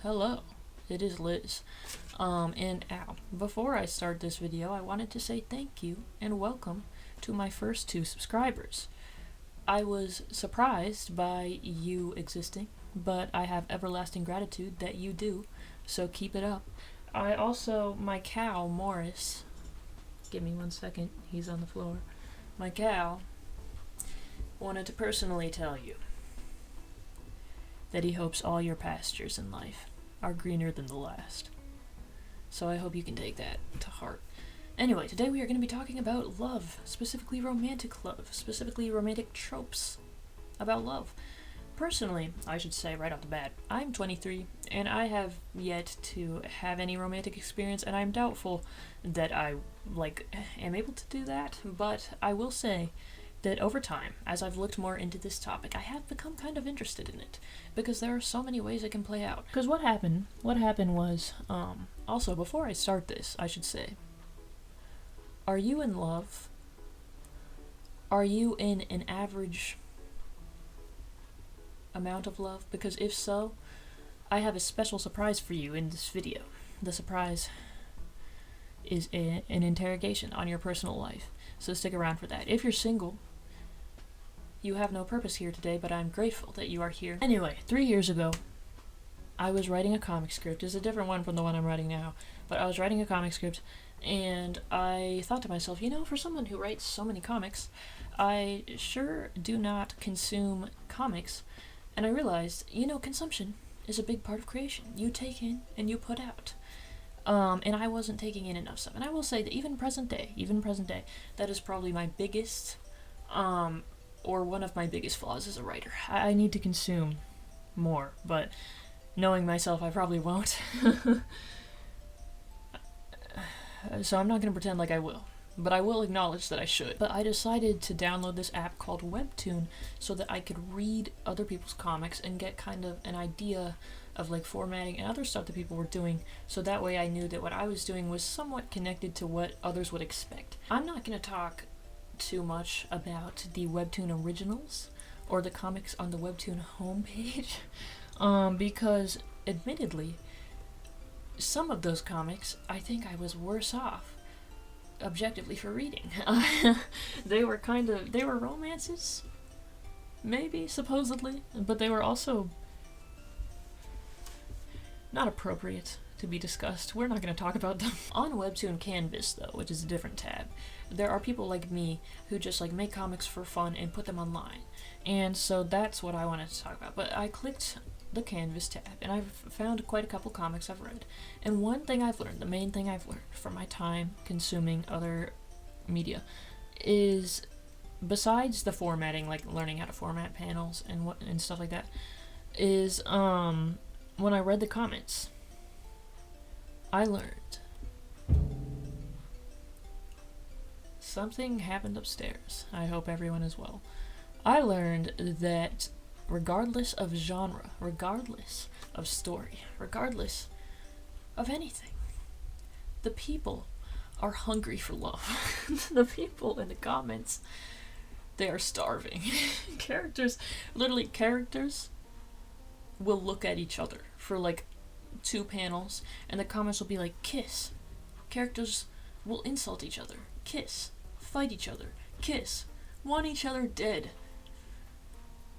Hello, it is Liz. Before I start this video, I wanted to say thank you and welcome to my first 2 subscribers. I was surprised by you existing, but I have everlasting gratitude that you do, so keep it up. My cow, Morris, give me 1 second, he's on the floor. My cow wanted to personally tell you that he hopes all your pastures in life are greener than the last. So I hope you can take that to heart. Anyway, today we are going to be talking about love, specifically romantic love, specifically romantic tropes about love. Personally, I should say right off the bat, I'm 23, and I have yet to have any romantic experience, and I'm doubtful that I, am able to do that, but I will say that over time, as I've looked more into this topic, I have become kind of interested in it, because there are so many ways it can play out. Because what happened was, also, before I start this, I should say, are you in love? Are you in an average amount of love? Because if so, I have a special surprise for you in this video. The surprise is an interrogation on your personal life, so stick around for that. If you're single, you have no purpose here today, but I'm grateful that you are here. Anyway, 3 years ago, I was writing a comic script. It's a different one from the one I'm writing now, but I was writing a comic script, and I thought to myself, for someone who writes so many comics, I sure do not consume comics, and I realized, consumption is a big part of creation. You take in and you put out. And I wasn't taking in enough stuff. And I will say that even present day, that is probably my biggest, or one of my biggest flaws as a writer. I need to consume more, but knowing myself, I probably won't. So I'm not going to pretend like I will, but I will acknowledge that I should. But I decided to download this app called Webtoon so that I could read other people's comics and get kind of an idea of formatting and other stuff that people were doing, so that way I knew that what I was doing was somewhat connected to what others would expect. I'm not going to talk too much about the Webtoon originals or the comics on the Webtoon homepage, because admittedly, some of those comics, I think I was worse off objectively for reading. They were romances, maybe, supposedly, but they were also not appropriate to be discussed. We're not going to talk about them. On Webtoon Canvas, though, which is a different tab, there are people like me who just make comics for fun and put them online. And so that's what I wanted to talk about. But I clicked the Canvas tab, and I've found quite a couple comics I've read. And one thing I've learned, the main thing I've learned from my time consuming other media, is besides the formatting, learning how to format panels and stuff like that, is when I read the comments, I learned something happened upstairs. I hope everyone is well. I learned that regardless of genre, regardless of story, regardless of anything, the people are hungry for love. The people in the comments, they are starving. Characters will look at each other for 2 panels, and the comments will be kiss. Characters will insult each other, kiss, fight each other, kiss, want each other dead,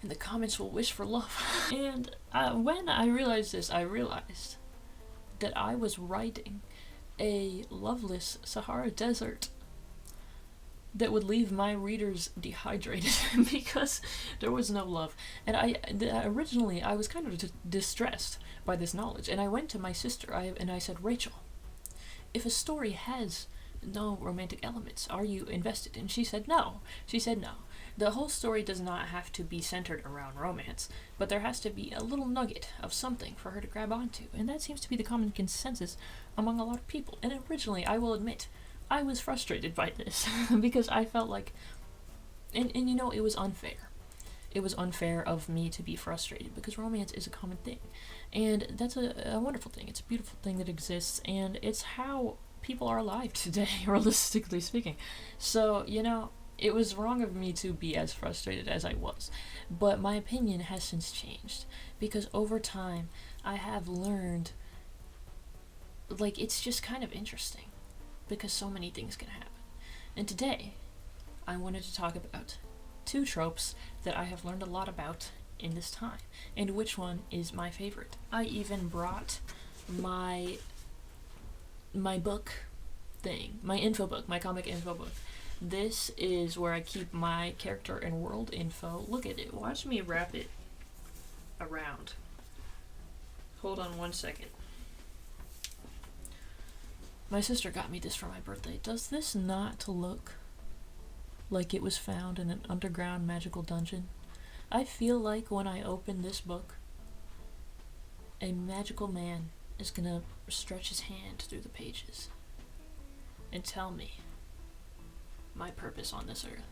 and the comments will wish for love. And when I realized this, I realized that I was writing a loveless Sahara desert that would leave my readers dehydrated because there was no love. And originally I was kind of distressed by this knowledge, and I went to my sister and I said, Rachel, if a story has no romantic elements, are you invested? And she said no. The whole story does not have to be centered around romance, but there has to be a little nugget of something for her to grab onto, and that seems to be the common consensus among a lot of people. And originally, I will admit, I was frustrated by this because I felt it was unfair. It was unfair of me to be frustrated because romance is a common thing, and that's a wonderful thing. It's a beautiful thing that exists, and it's how people are alive today, realistically speaking. So, it was wrong of me to be as frustrated as I was, but my opinion has since changed, because over time, I have learned, like, it's just kind of interesting because so many things can happen. And today, I wanted to talk about 2 tropes that I have learned a lot about in this time, and which one is my favorite. I even brought my book thing, my info book, my comic info book. This is where I keep my character and world info. Look at it. Watch me wrap it around. Hold on one second. My sister got me this for my birthday. Does this not look like it was found in an underground magical dungeon? I feel like when I open this book, a magical man is gonna stretch his hand through the pages and tell me my purpose on this earth.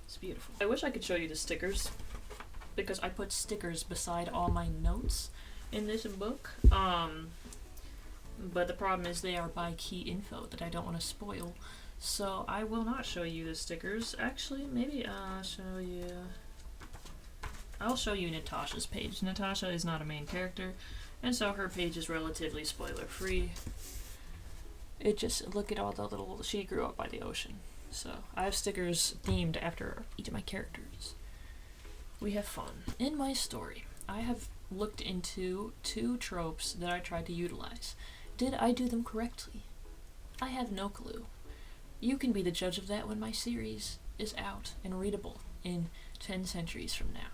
It's beautiful. I wish I could show you the stickers, because I put stickers beside all my notes in this book. But the problem is they are by key info that I don't want to spoil. So I will not show you the stickers. Actually, maybe I'll show you Natasha's page. Natasha is not a main character, and so her page is relatively spoiler-free. It just, look at all the little, she grew up by the ocean. So I have stickers themed after each of my characters. We have fun. In my story, I have looked into 2 tropes that I tried to utilize. Did I do them correctly? I have no clue. You can be the judge of that when my series is out and readable in 10 centuries from now.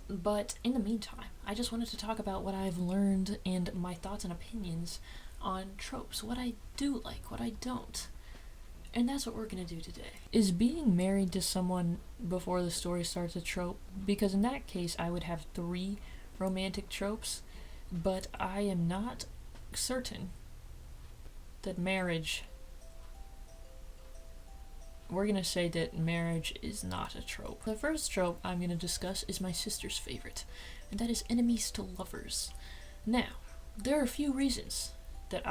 But in the meantime, I just wanted to talk about what I've learned and my thoughts and opinions on tropes, what I do like, what I don't. And that's what we're gonna do today. Is being married to someone before the story starts a trope? Because in that case, I would have 3 romantic tropes, but I am not certain that marriage... We're gonna say that marriage is not a trope. The first trope I'm gonna discuss is my sister's favorite, and that is enemies to lovers. Now, there are a few reasons that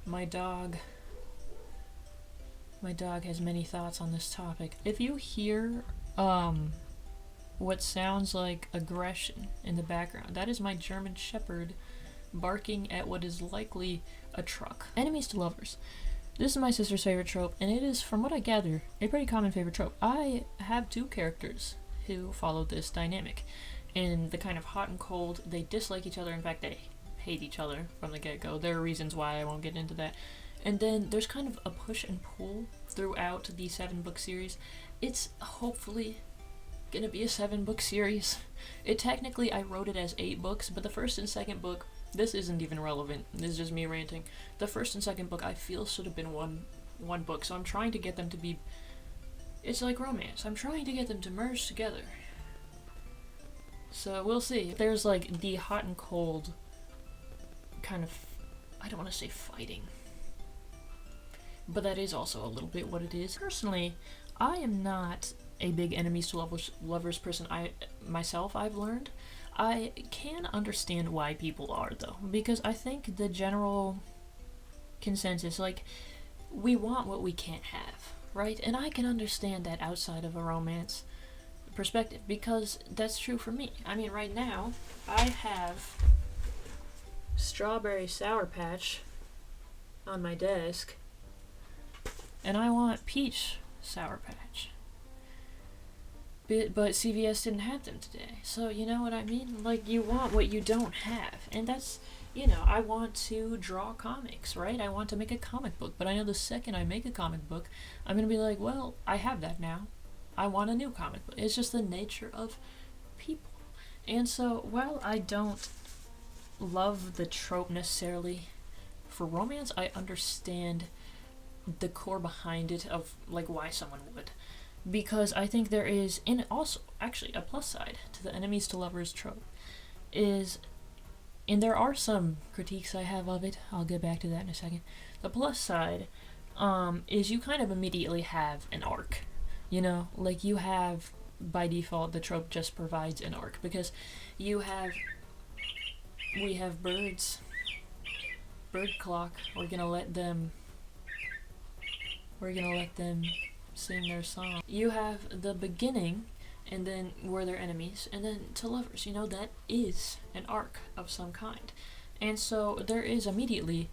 My dog has many thoughts on this topic. If you hear what sounds like aggression in the background, that is my German Shepherd barking at what is likely a truck. Enemies to lovers. This is my sister's favorite trope, and it is, from what I gather, a pretty common favorite trope. I have 2 characters who follow this dynamic. In the kind of hot and cold, they dislike each other. In fact, they hate each other from the get-go. There are reasons why, I won't get into that. And then there's kind of a push and pull throughout the 7-book series. It's hopefully gonna be a 7-book series. It technically, I wrote it as 8 books, but the first and second book, this isn't even relevant. This is just me ranting. The first and second book I feel should have been one book, so I'm trying to get them to be... It's like romance. I'm trying to get them to merge together. So we'll see. There's like the hot and cold kind of, I don't want to say fighting, but that is also a little bit what it is. Personally, I am not a big enemies to lovers person. I've learned. I can understand why people are, though, because I think the general consensus, like, we want what we can't have, right? And I can understand that outside of a romance perspective, because that's true for me. I mean, right now, I have Strawberry Sour Patch on my desk, and I want Peach Sour Patch. But CVS didn't have them today, so you know what I mean? Like, you want what you don't have, and that's, you know, I want to draw comics, right? I want to make a comic book, but I know the second I make a comic book, I'm gonna be like, well, I have that now. I want a new comic book. It's just the nature of people. And so, while I don't love the trope necessarily for romance, I understand the core behind it of, like, why someone would. Because I think there is, and also, actually, a plus side to the enemies to lovers trope is, and there are some critiques I have of it, I'll get back to that in a second. The plus side is you kind of immediately have an arc, you know? Like, you have, by default, the trope just provides an arc, because we have birds, bird clock, we're gonna let them sing their song. You have the beginning, and then where they're enemies, and then to lovers. You know, that is an arc of some kind. And so there is immediately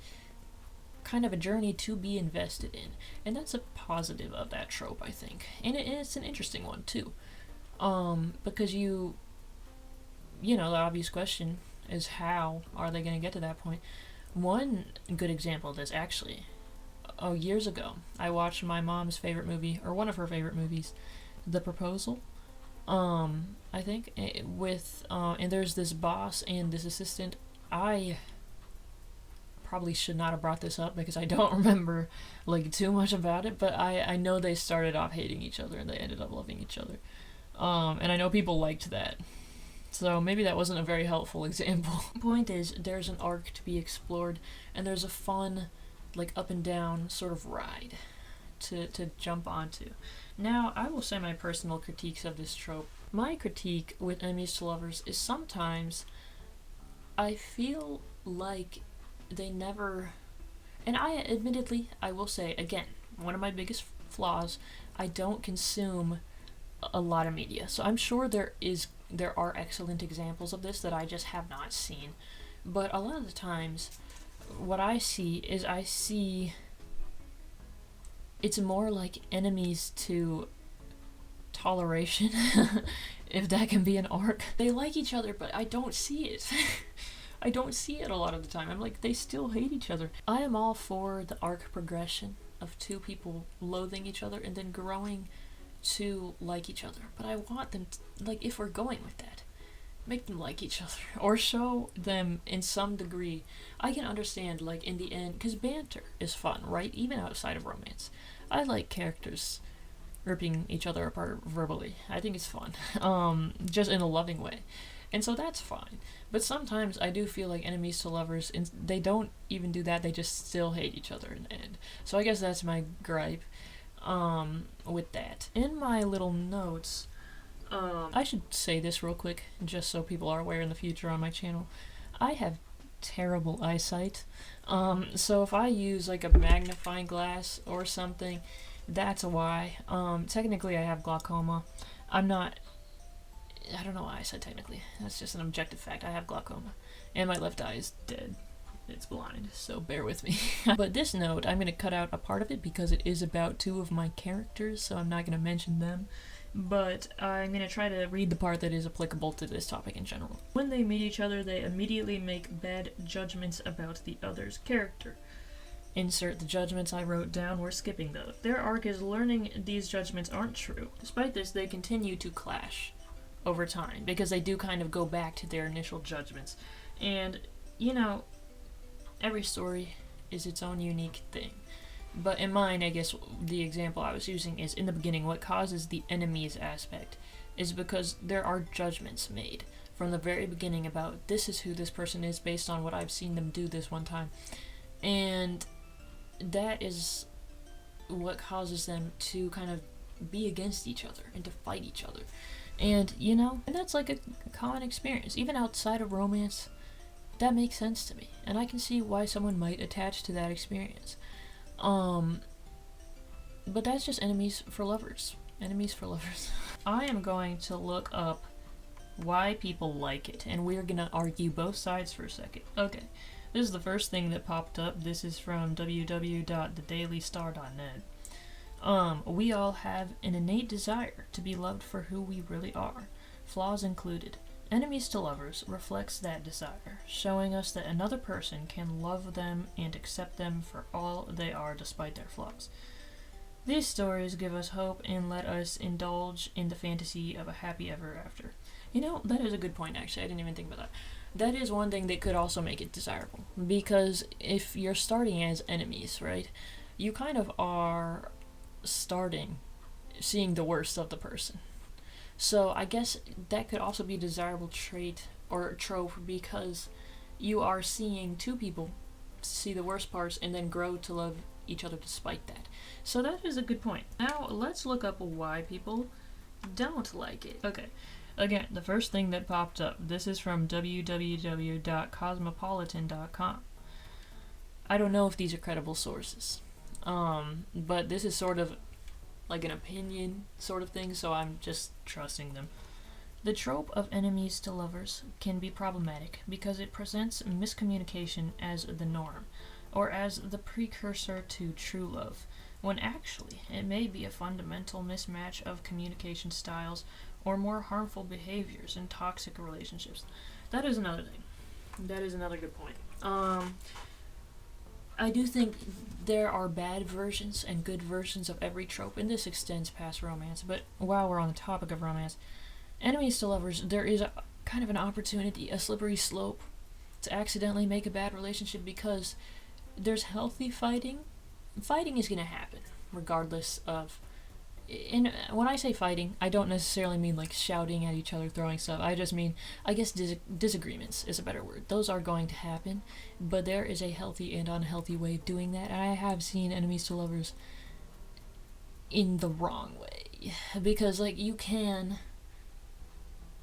kind of a journey to be invested in. And that's a positive of that trope, I think. And it's an interesting one, too. Because you know, the obvious question is how are they going to get to that point? One good example of this, actually, years ago, I watched my mom's favorite movie, or one of her favorite movies, The Proposal. I think, and there's this boss and this assistant. I probably should not have brought this up because I don't remember, like, too much about it, but I know they started off hating each other and they ended up loving each other. And I know people liked that. So maybe that wasn't a very helpful example. Point is, there's an arc to be explored, and there's a fun, like, up and down sort of ride to jump onto. Now, I will say my personal critiques of this trope. My critique with enemies to lovers is sometimes I feel like they never... And admittedly, I will say, again, one of my biggest flaws, I don't consume a lot of media. So I'm sure there are excellent examples of this that I just have not seen. But a lot of the times, what I see it's more like enemies to toleration, if that can be an arc. They like each other, but I don't see it. I don't see it a lot of the time. I'm like, they still hate each other. I am all for the arc progression of two people loathing each other and then growing to like each other. But I want them to, like, if we're going with that, make them like each other. Or show them in some degree. I can understand, like, in the end, because banter is fun, right? Even outside of romance. I like characters ripping each other apart verbally. I think it's fun. Just in a loving way. And so that's fine. But sometimes I do feel like enemies to lovers, and they don't even do that, they just still hate each other in the end. So I guess that's my gripe with that. In my little notes, I should say this real quick, just so people are aware in the future on my channel. I have terrible eyesight. So if I use like a magnifying glass or something, that's why. Technically I have glaucoma. I don't know why I said technically. That's just an objective fact. I have glaucoma. And my left eye is dead. It's blind, so bear with me. But this note, I'm going to cut out a part of it because it is about two of my characters, so I'm not going to mention them. But I'm going to try to read the part that is applicable to this topic in general. When they meet each other, they immediately make bad judgments about the other's character. Insert the judgments I wrote down, we're skipping those. Their arc is learning these judgments aren't true. Despite this, they continue to clash over time, because they do kind of go back to their initial judgments. And, you know, every story is its own unique thing. But in mine, I guess the example I was using is, in the beginning, what causes the enemies aspect is because there are judgments made from the very beginning about this is who this person is based on what I've seen them do this one time. And that is what causes them to kind of be against each other and to fight each other. And, you know, and that's like a common experience. Even outside of romance, that makes sense to me. And I can see why someone might attach to that experience. But that's just enemies for lovers. Enemies for lovers. I am going to look up why people like it, and we're gonna argue both sides for a second. Okay, this is the first thing that popped up. This is from www.thedailystar.net. We all have an innate desire to be loved for who we really are, flaws included. Enemies to lovers reflects that desire, showing us that another person can love them and accept them for all they are despite their flaws. These stories give us hope and let us indulge in the fantasy of a happy ever after. You know, that is a good point, actually. I didn't even think about that. That is one thing that could also make it desirable, because if you're starting as enemies, right, you kind of are starting seeing the worst of the person. So I guess that could also be a desirable trait or trope, because you are seeing two people see the worst parts and then grow to love each other despite that. So that is a good point. Now let's look up why people don't like it. Okay, again, the first thing that popped up, this is from www.cosmopolitan.com. I don't know if these are credible sources, but this is sort of like an opinion sort of thing, so I'm just trusting them. The trope of enemies to lovers can be problematic because it presents miscommunication as the norm, or as the precursor to true love, when actually it may be a fundamental mismatch of communication styles or more harmful behaviors in toxic relationships. That is another thing. That is another good point. I do think there are bad versions and good versions of every trope, and this extends past romance, but while we're on the topic of romance, enemies to lovers, there is a kind of an opportunity, a slippery slope, to accidentally make a bad relationship because there's healthy fighting. Fighting is going to happen, regardless of... when I say fighting, I don't necessarily mean like shouting at each other, throwing stuff. I just mean, I guess disagreements is a better word. Those are going to happen, but there is a healthy and unhealthy way of doing that, and I have seen enemies to lovers in the wrong way. Because, like, you can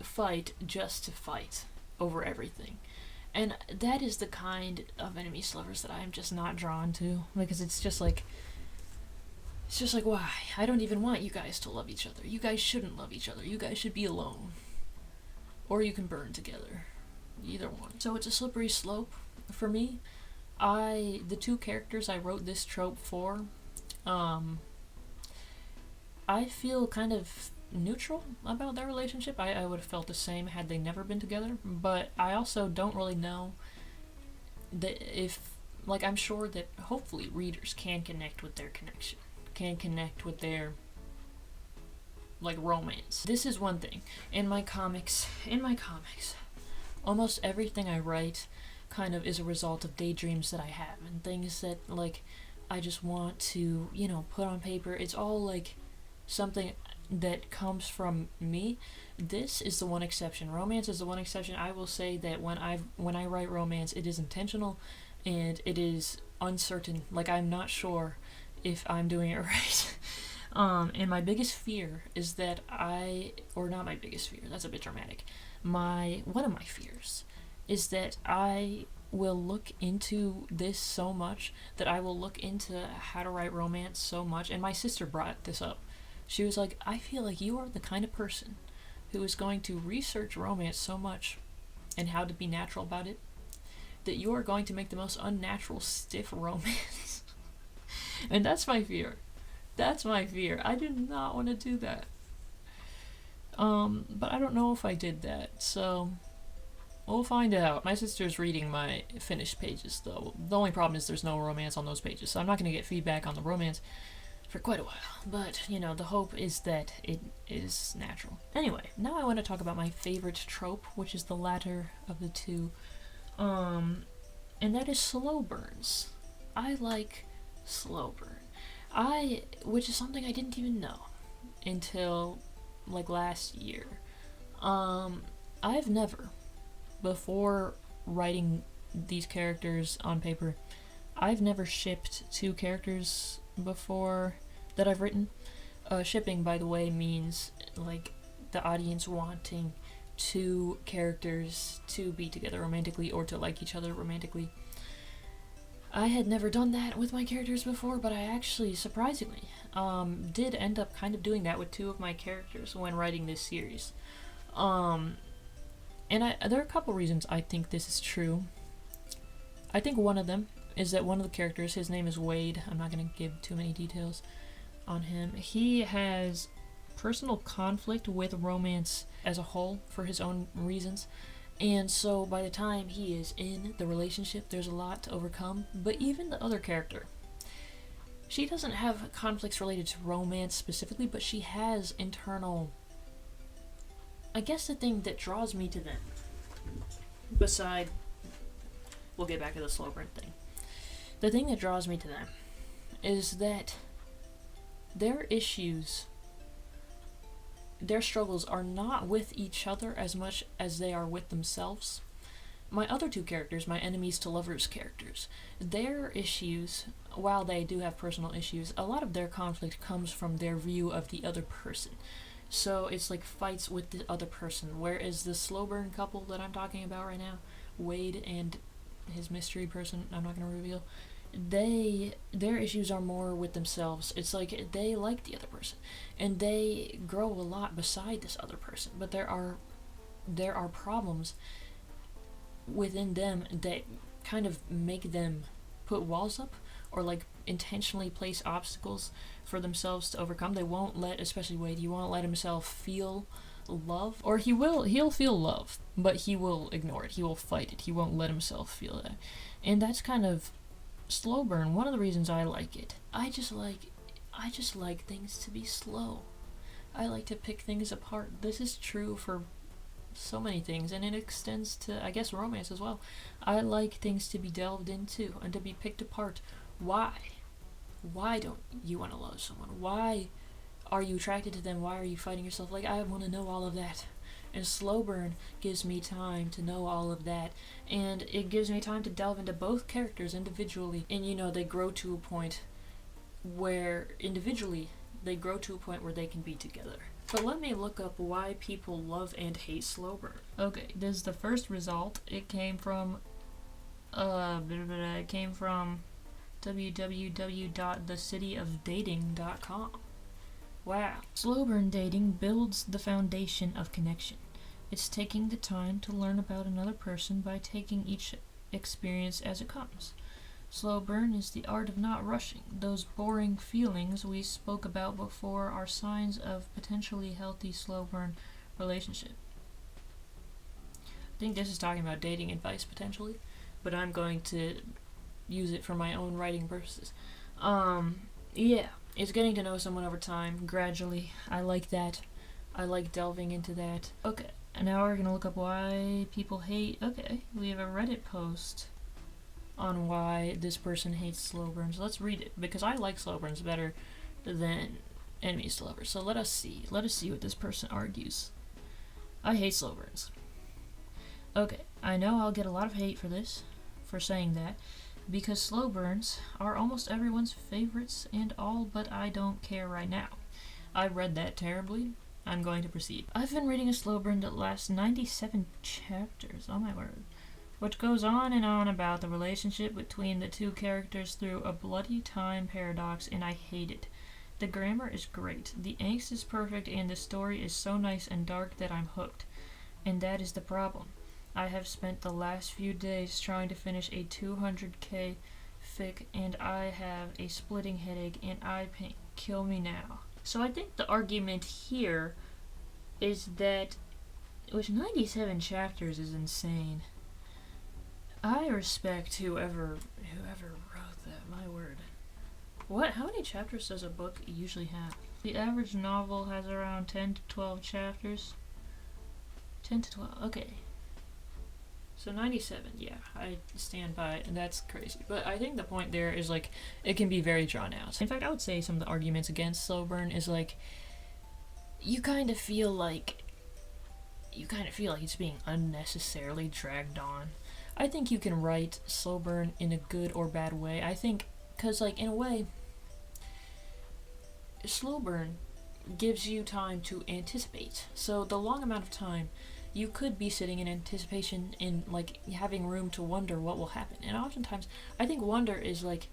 fight just to fight over everything. And that is the kind of enemies to lovers that I'm just not drawn to, because it's just like, why? I don't even want you guys to love each other. You guys shouldn't love each other. You guys should be alone. Or you can burn together. Either one. So it's a slippery slope. For me, the two characters I wrote this trope for, I feel kind of neutral about their relationship. I would have felt the same had they never been together, but I also don't really know that if, like, I'm sure that hopefully readers can connect with their connection, can connect with their, like, romance. This is one thing. In my comics, almost everything I write kind of is a result of daydreams that I have and things that, like, I just want to, put on paper. It's all, like, something that comes from me. This is the one exception. Romance is the one exception. I will say that when I write romance, it is intentional and it is uncertain. Like, I'm not sure if I'm doing it right. And my biggest fear is that not my biggest fear, that's a bit dramatic. One of my fears is that I will look into this so much, that I will look into how to write romance so much, and my sister brought this up. She was like, I feel like you are the kind of person who is going to research romance so much and how to be natural about it, that you are going to make the most unnatural, stiff romance. And that's my fear. That's my fear. I do not want to do that. But I don't know if I did that, so we'll find out. My sister's reading my finished pages, though. The only problem is there's no romance on those pages, so I'm not going to get feedback on the romance for quite a while. But, the hope is that it is natural. Anyway, now I want to talk about my favorite trope, which is the latter of the two. And that is slow burns. I like slow burn. Which is something I didn't even know until, like, last year. I've never, before writing these characters on paper, I've never shipped two characters before that I've written. Shipping, by the way, means, like, the audience wanting two characters to be together romantically or to like each other romantically. I had never done that with my characters before, but I actually, surprisingly, did end up kind of doing that with two of my characters when writing this series. And there are a couple reasons I think this is true. I think one of them is that one of the characters, his name is Wade, I'm not going to give too many details on him, he has personal conflict with romance as a whole for his own reasons, and so by the time he is in the relationship, there's a lot to overcome. But even the other character, she doesn't have conflicts related to romance specifically, but she has internal, I guess the thing that draws me to them, we'll get back to the slow burn thing. The thing that draws me to them is that their issues, their struggles are not with each other as much as they are with themselves. My other two characters, my enemies to lovers characters, their issues, while they do have personal issues, a lot of their conflict comes from their view of the other person. So it's like fights with the other person, whereas the slow burn couple that I'm talking about right now, Wade and his mystery person, I'm not going to reveal, their issues are more with themselves. It's like they like the other person and they grow a lot beside this other person, but there are problems within them that kind of make them put walls up or like intentionally place obstacles for themselves to overcome. They won't let, especially Wade, he won't let himself feel love, or he'll feel love, but he will ignore it, he will fight it, he won't let himself feel that. And that's kind of slow burn. One of the reasons I like it, I just like things to be slow. I like to pick things apart. This is true for so many things, and it extends to, I guess, romance as well. I like things to be delved into and to be picked apart. Why don't you want to love someone? Why are you attracted to them? Why are you fighting yourself? Like, I want to know all of that. And slow burn gives me time to know all of that, and it gives me time to delve into both characters individually. And they grow to a point where individually they grow to a point where they can be together. But let me look up why people love and hate slow burn. Okay, this is the first result. It came from www.thecityofdating.com. Wow. Slow burn dating builds the foundation of connection. It's taking the time to learn about another person by taking each experience as it comes. Slow burn is the art of not rushing. Those boring feelings we spoke about before are signs of potentially healthy slow burn relationship. I think this is talking about dating advice potentially, but I'm going to use it for my own writing purposes. Yeah. It's getting to know someone over time, gradually. I like that. I like delving into that. Okay, and now we're gonna look up why people hate. Okay, we have a Reddit post on why this person hates slow burns. Let's read it, because I like slow burns better than enemies to lovers. So let us see what this person argues. I hate slow burns. Okay, I know I'll get a lot of hate for saying that, because slow burns are almost everyone's favorites and all, but I don't care right now. I read that terribly. I'm going to proceed. I've been reading a slow burn that lasts 97 chapters, oh my word, which goes on and on about the relationship between the two characters through a bloody time paradox, and I hate it. The grammar is great, the angst is perfect, and the story is so nice and dark that I'm hooked. And that is the problem. I have spent the last few days trying to finish a 200k fic, and I have a splitting headache and eye pain. Kill me now. So I think the argument here is that, which 97 chapters is insane. I respect whoever wrote that, my word. What? How many chapters does a book usually have? The average novel has around 10 to 12 chapters. 10 to 12, okay. So 97, yeah, I stand by it, and that's crazy. But I think the point there is, like, it can be very drawn out. In fact, I would say some of the arguments against slow burn is, like, you kind of feel like it's being unnecessarily dragged on. I think you can write slow burn in a good or bad way. I think, because, like, in a way, slow burn gives you time to anticipate. So the long amount of time you could be sitting in anticipation and, like, having room to wonder what will happen. And oftentimes, I think wonder is, like,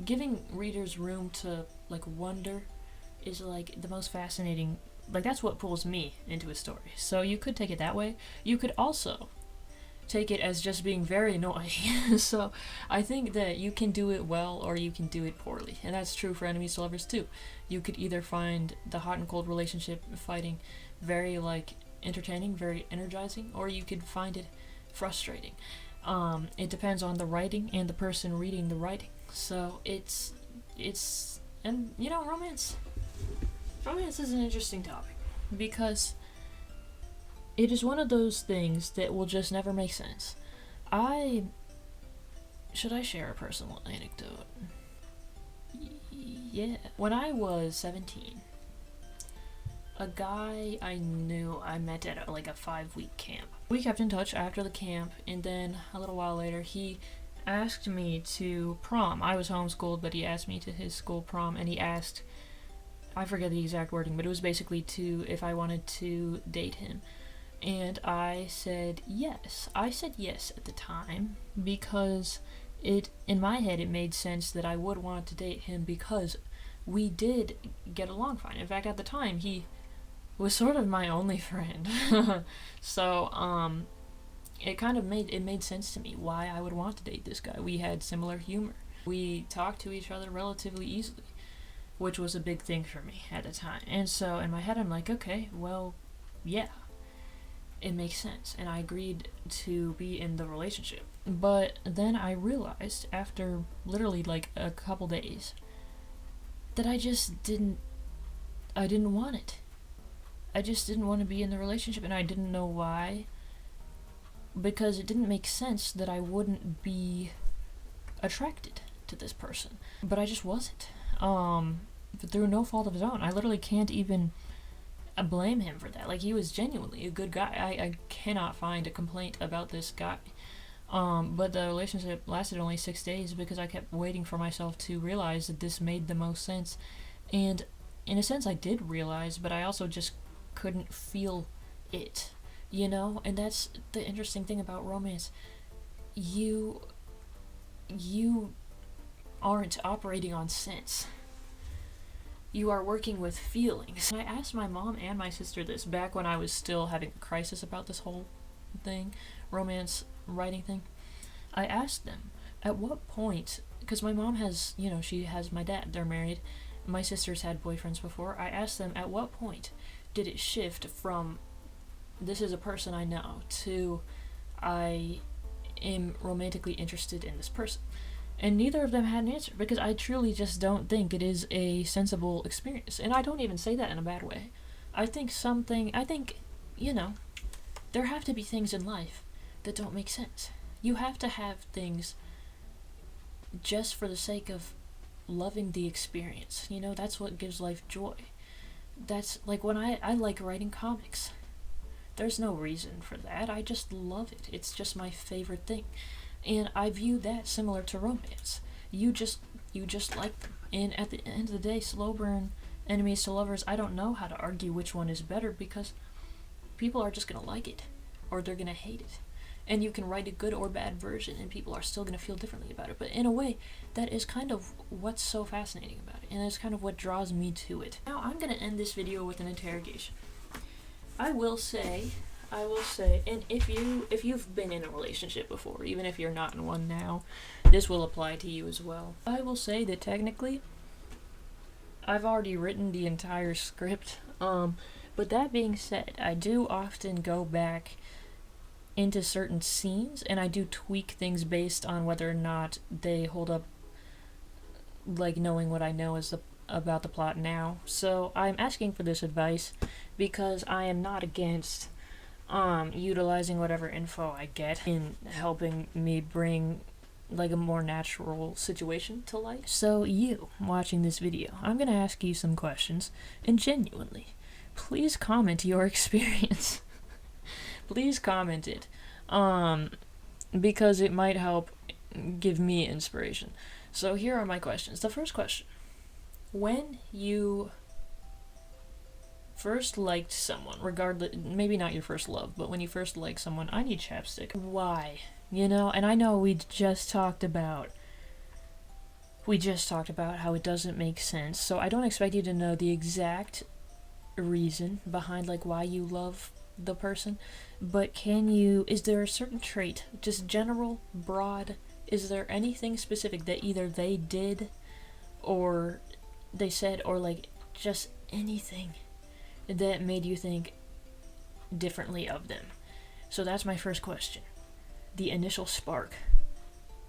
giving readers room to, like, wonder is, like, the most fascinating. Like, that's what pulls me into a story. So you could take it that way. You could also take it as just being very annoying. So I think that you can do it well or you can do it poorly. And that's true for enemies to lovers, too. You could either find the hot and cold relationship fighting very, like, entertaining, very energizing, or you could find it frustrating. It depends on the writing and the person reading the writing. So it's and romance is an interesting topic because it is one of those things that will just never make sense. Should I share a personal anecdote? Yeah. When I was 17, a guy I met at a 5-week camp. We kept in touch after the camp, and then a little while later, he asked me to prom. I was homeschooled, but he asked me to his school prom, and he asked, I forget the exact wording, but it was basically if I wanted to date him. And I said yes. I said yes at the time because in my head, it made sense that I would want to date him because we did get along fine. In fact, at the time, he was sort of my only friend. So, it made sense to me why I would want to date this guy. We had similar humor. We talked to each other relatively easily, which was a big thing for me at the time. And so in my head, I'm like, okay, well, yeah, it makes sense. And I agreed to be in the relationship. But then I realized after literally like a couple days that I didn't want it. I just didn't want to be in the relationship, and I didn't know why. Because it didn't make sense that I wouldn't be attracted to this person. But I just wasn't. But through no fault of his own. I literally can't even blame him for that. Like, he was genuinely a good guy. I cannot find a complaint about this guy. But the relationship lasted only 6 days because I kept waiting for myself to realize that this made the most sense. And in a sense, I did realize, but I also just couldn't feel it, you know? And that's the interesting thing about romance. You aren't operating on sense. You are working with feelings. I asked my mom and my sister this back when I was still having a crisis about this whole thing, romance writing thing. I asked them, at what point, because my mom has, she has my dad, they're married, my sisters had boyfriends before. I asked them, at what point did it shift from this is a person I know to I am romantically interested in this person? And neither of them had an answer, because I truly just don't think it is a sensible experience. And I don't even say that in a bad way. I think, there have to be things in life that don't make sense. You have to have things just for the sake of loving the experience. That's what gives life joy. That's like when I like writing comics. There's no reason for that. I just love it. It's just my favorite thing. And I view that similar to romance. You just like them. And at the end of the day, slow burn, enemies to lovers, I don't know how to argue which one is better, because people are just going to like it or they're going to hate it. And you can write a good or bad version and people are still going to feel differently about it. But in a way, that is kind of what's so fascinating about it. And that's kind of what draws me to it. Now I'm going to end this video with an interrogation. I will say, and if you've been in a relationship before, even if you're not in one now, this will apply to you as well. I will say that technically, I've already written the entire script, but that being said, I do often go back into certain scenes, and I do tweak things based on whether or not they hold up, like knowing what I know about the plot now. So I'm asking for this advice because I am not against utilizing whatever info I get in helping me bring like a more natural situation to life. So you watching this video, I'm gonna ask you some questions, and genuinely, please comment your experience. Please comment it, because it might help give me inspiration. So here are my questions. The first question: when you first liked someone, regardless, maybe not your first love, but when you first liked someone, I need chapstick. Why? And I know we just talked about how it doesn't make sense, so I don't expect you to know the exact reason behind like why you love the person, but is there a certain trait, just general, broad, is there anything specific that either they did or they said, or like just anything that made you think differently of them? So that's my first question. The initial spark.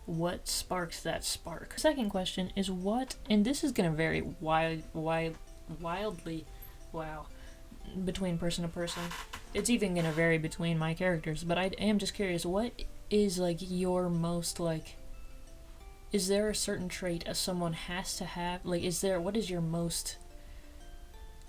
What sparks that spark? Second question is and this is gonna vary wildly, between person to person. It's even gonna vary between my characters, but I am just curious, what is like your most like, is there a certain trait someone has to have? Like, what is your most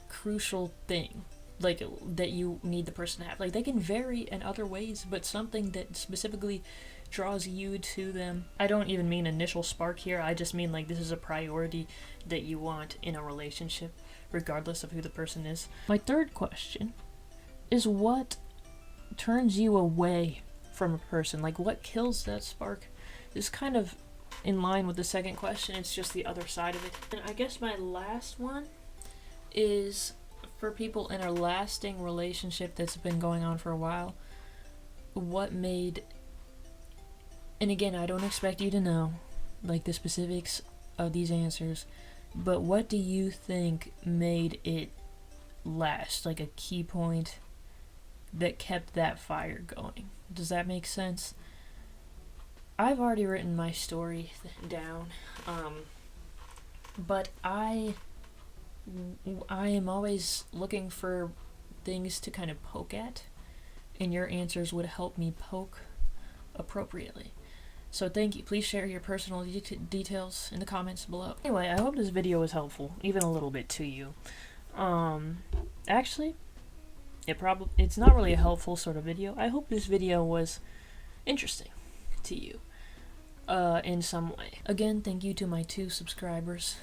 crucial thing, like, that you need the person to have? Like, they can vary in other ways, but something that specifically draws you to them. I don't even mean initial spark here, I just mean like this is a priority that you want in a relationship, regardless of who the person is. My third question is, what turns you away from a person? Like, what kills that spark? This kind of in line with the second question. It's just the other side of it. And I guess my last one is for people in a lasting relationship that's been going on for a while. What made, and again, I don't expect you to know like the specifics of these answers, but what do you think made it last, like a key point that kept that fire going? Does that make sense? I've already written my story down, but I am always looking for things to kind of poke at, and your answers would help me poke appropriately. So thank you. Please share your personal details in the comments below. Anyway, I hope this video was helpful, even a little bit to you. Actually, it's not really a helpful sort of video. I hope this video was interesting to you in some way. Again, thank you to my 2 subscribers.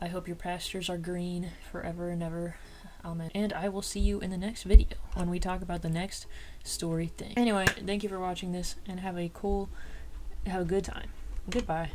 I hope your pastures are green forever and ever. Amen. And I will see you in the next video when we talk about the next story thing. Anyway, thank you for watching this, and have a good time. Goodbye.